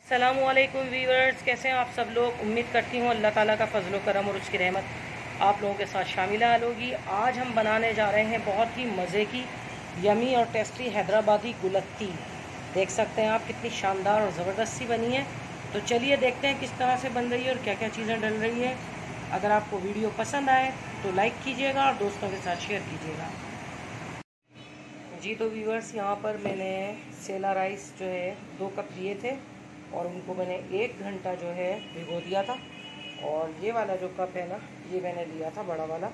अस्सलामुअलैकुम वीवर्स, कैसे हैं आप सब लोग। उम्मीद करती हूँ अल्लाह ताला का फजल करम और उसकी रहमत आप लोगों के साथ शामिल हाल होगी। आज हम बनाने जा रहे हैं बहुत ही मज़े की यमी और टेस्टी हैदराबादी गुलत्ती। देख सकते हैं आप कितनी शानदार और ज़बरदस्त सी बनी है। तो चलिए देखते हैं किस तरह से बन रही है और क्या क्या चीज़ें डल रही है। अगर आपको वीडियो पसंद आए तो लाइक कीजिएगा और दोस्तों के साथ शेयर कीजिएगा। जी तो व्यूवर्स, यहाँ पर मैंने सेला राइस जो है 2 कप लिए थे और उनको मैंने 1 घंटा जो है भिगो दिया था। और ये वाला जो कप है ना, ये मैंने लिया था बड़ा वाला।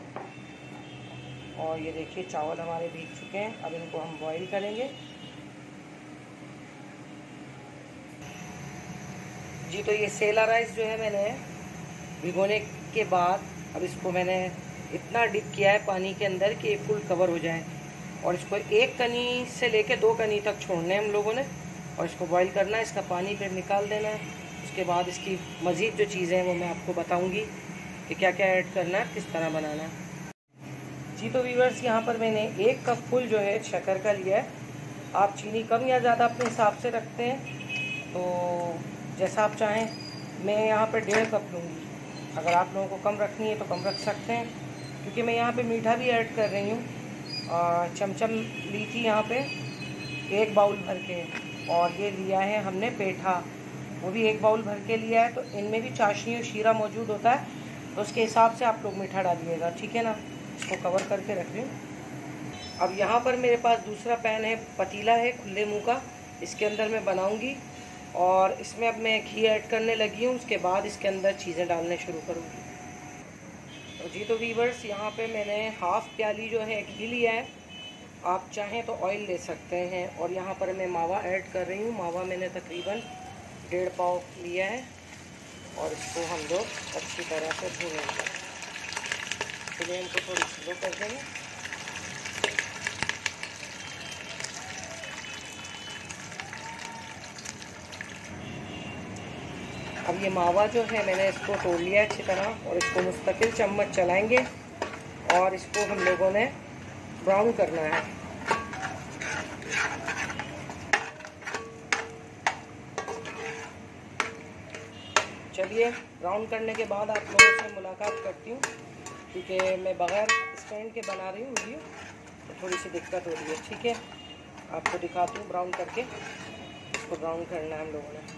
और ये देखिए चावल हमारे भीग चुके हैं। अब इनको हम बॉईल करेंगे। जी तो ये सेला राइस जो है मैंने भिगोने के बाद अब इसको मैंने इतना डिप किया है पानी के अंदर कि फुल कवर हो जाए। और इसको 1 कनी से लेके 2 कनी तक छोड़ने हम लोगों ने और इसको बॉईल करना है। इसका पानी फिर निकाल देना है। उसके बाद इसकी मज़ीद जो चीज़ें हैं वो मैं आपको बताऊंगी कि क्या क्या ऐड करना है, किस तरह बनाना है। जी तो व्यूअर्स, यहाँ पर मैंने 1 कप फुल जो है शक्कर का लिया है। आप चीनी कम या ज़्यादा अपने हिसाब से रखते हैं तो जैसा आप चाहें। मैं यहाँ पर 1.5 कप लूँगी। अगर आप लोगों को कम रखनी है तो कम रख सकते हैं, क्योंकि मैं यहाँ पे मीठा भी ऐड कर रही हूँ। चमचम ली थी यहाँ पे 1 बाउल भर के, और ये लिया है हमने पेठा, वो भी 1 बाउल भर के लिया है। तो इनमें भी चाशनी और शीरा मौजूद होता है, तो उसके हिसाब से आप लोग मीठा डालिएगा, ठीक है ना। इसको कवर करके रख रही हूँ। अब यहाँ पर मेरे पास दूसरा पैन है, पतीला है खुले मुँह का। इसके अंदर मैं बनाऊँगी और इसमें अब मैं घी ऐड करने लगी हूँ। उसके बाद इसके अंदर चीज़ें डालने शुरू करूँगी। तो जी तो वीवर्स, यहाँ पे मैंने हाफ़ प्याली जो है घी लिया है। आप चाहें तो ऑयल ले सकते हैं। और यहाँ पर मैं मावा ऐड कर रही हूँ। मावा मैंने तकरीबन 1.5 पाव लिया है और इसको हम लोग अच्छी तरह से भूनेंगे। फ्लेम को थोड़ी स्लो कर देंगे। अब ये मावा जो है मैंने इसको तोड़ लिया अच्छी तरह और इसको मुस्तकिल चम्मच चलाएंगे और इसको हम लोगों ने ब्राउन करना है। चलिए, ब्राउन करने के बाद आप लोगों से मुलाकात करती हूँ, क्योंकि मैं बग़ैर स्टैंड के बना रही हूँ वीडियो, तो थोड़ी सी दिक्कत हो रही है। ठीक है, आपको दिखाती हूँ ब्राउन करके। इसको ब्राउन करना है हम लोगों ने।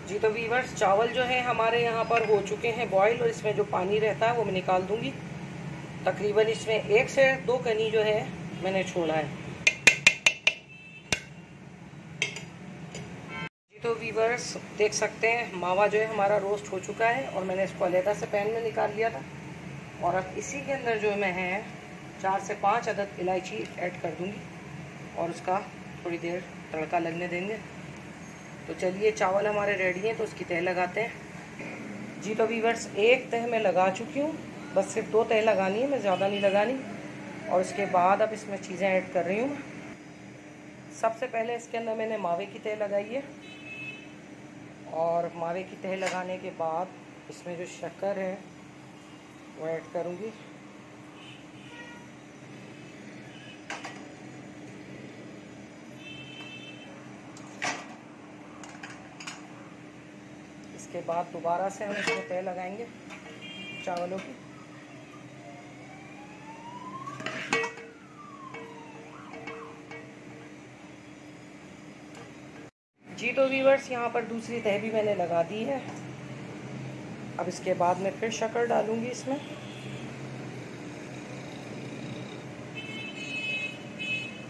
जी तो वीवर्स, चावल जो है हमारे यहाँ पर हो चुके हैं बॉईल, और इसमें जो पानी रहता है वो मैं निकाल दूँगी। तकरीबन इसमें 1 से 2 कनी जो है मैंने छोड़ा है। जी तो वीवर्स, देख सकते हैं मावा जो है हमारा रोस्ट हो चुका है और मैंने इसको अलहदा से पैन में निकाल लिया था। और अब इसी के अंदर जो मैं है 4 से 5 अदद इलायची ऐड कर दूँगी और उसका थोड़ी देर तड़का लगने देंगे। तो चलिए, चावल हमारे रेडी हैं तो उसकी तह लगाते हैं। जी तो वीवर्स, 1 तह मैं लगा चुकी हूँ, बस सिर्फ 2 तह लगानी है, मैं ज़्यादा नहीं लगानी। और उसके बाद अब इसमें चीज़ें ऐड कर रही हूँ। सबसे पहले इसके अंदर मैंने मावे की तह लगाई है और मावे की तह लगाने के बाद इसमें जो शक्कर है वो ऐड करूँगी। इसके बाद दोबारा से हम इसमें तह लगाएंगे चावलों की। जी तो व्यूअर्स, यहाँ पर दूसरी तह भी मैंने लगा दी है। अब इसके बाद मैं फिर शक्कर डालूंगी इसमें।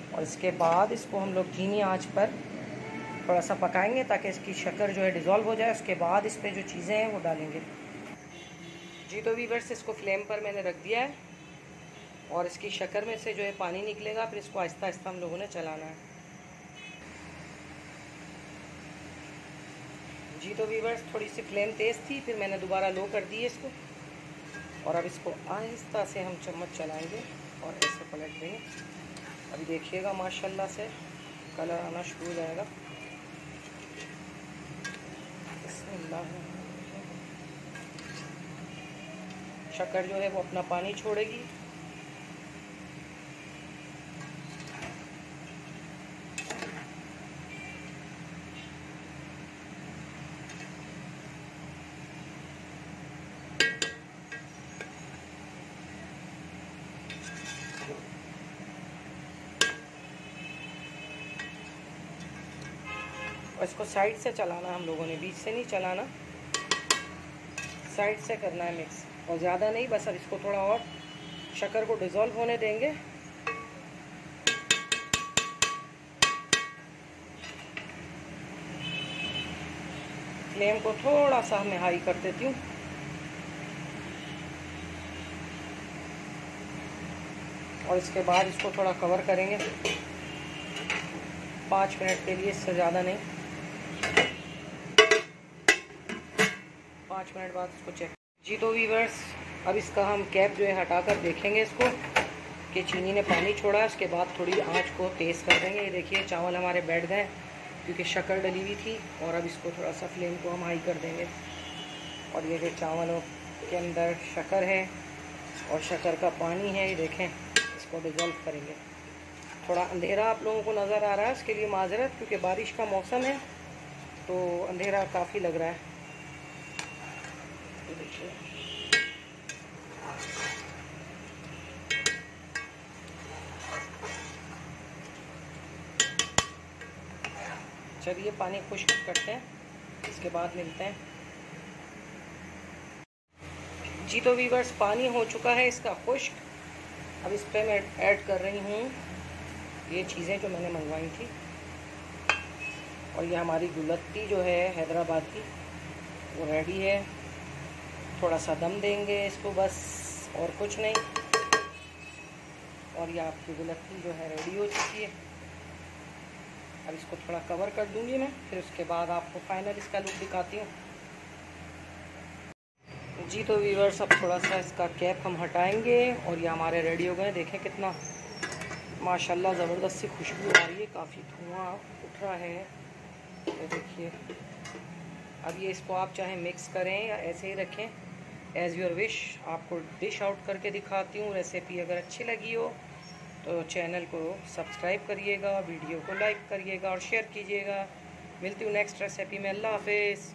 और इसके बाद इसको हम लोग धीमी आंच पर थोड़ा सा पकाएंगे ताकि इसकी शक्कर जो है डिज़ोल्व हो जाए। उसके बाद इस पर जो चीज़ें हैं वो डालेंगे। जी तो व्यूअर्स, इसको फ्लेम पर मैंने रख दिया है और इसकी शक्कर में से जो है पानी निकलेगा। फिर इसको आहिस्ता आहिस्ता हम लोगों ने चलाना है। जी तो व्यूअर्स, थोड़ी सी फ्लेम तेज़ थी, फिर मैंने दोबारा लो कर दी है इसको। और अब इसको आहिस्ता से हम चम्मच चलाएंगे और ऐसे पलट देंगे। अभी देखिएगा माशाल्लाह से कलर आना शुरू हो जाएगा। शक्कर जो है वो अपना पानी छोड़ेगी। और इसको साइड से चलाना, हम लोगों ने बीच से नहीं चलाना, साइड से करना है मिक्स, और ज़्यादा नहीं, बस अब इसको थोड़ा और शक्कर को डिज़ोल्व होने देंगे। फ्लेम को थोड़ा सा मैं हाई कर देती हूँ। और इसके बाद इसको थोड़ा कवर करेंगे 5 मिनट के लिए, इससे ज़्यादा नहीं। 5 मिनट बाद इसको चेक। जी तो वीवर्स, अब इसका हम कैप जो है हटा कर देखेंगे इसको कि चीनी ने पानी छोड़ा है। उसके बाद थोड़ी आंच को तेज़ कर देंगे। ये देखिए चावल हमारे बैठ गए क्योंकि शक्कर डली हुई थी। और अब इसको थोड़ा सा फ्लेम को हम हाई कर देंगे। और ये जो चावलों के अंदर शक्कर है और शक्कर का पानी है, ये देखें, इसको डिज़ोल्व करेंगे। थोड़ा अंधेरा आप लोगों को नज़र आ रहा है, उसके लिए माजरत, क्योंकि बारिश का मौसम है तो अंधेरा काफ़ी लग रहा है। देखिए चलिए पानी खुश्क करते हैं, इसके बाद मिलते हैं। जी तो वीवर्स, पानी हो चुका है इसका खुश्क। अब इस पर मैं ऐड कर रही हूँ ये चीज़ें जो मैंने मंगवाई थी। और ये हमारी गुलत्ती जो है हैदराबाद की, वो रेडी है। थोड़ा सा दम देंगे इसको बस, और कुछ नहीं। और ये आपकी गुलत्ती जो है रेडी हो चुकी है। अब इसको थोड़ा कवर कर दूंगी मैं, फिर उसके बाद आपको फाइनल इसका लुक दिखाती हूँ। जी तो वीवर्स, अब थोड़ा सा इसका कैप हम हटाएंगे और ये हमारे रेडी हो गए। देखें कितना माशाल्लाह ज़बरदस्त सी खुशबू आ रही है, काफ़ी धुआं उठ रहा है। ये देखिए, अब ये इसको आप चाहे मिक्स करें या ऐसे ही रखें, एज़ योर विश। आपको डिश आउट करके दिखाती हूँ। रेसिपी अगर अच्छी लगी हो तो चैनल को सब्सक्राइब करिएगा, वीडियो को लाइक करिएगा और शेयर कीजिएगा। मिलती हूँ नेक्स्ट रेसिपी में। अल्लाह हाफिज़।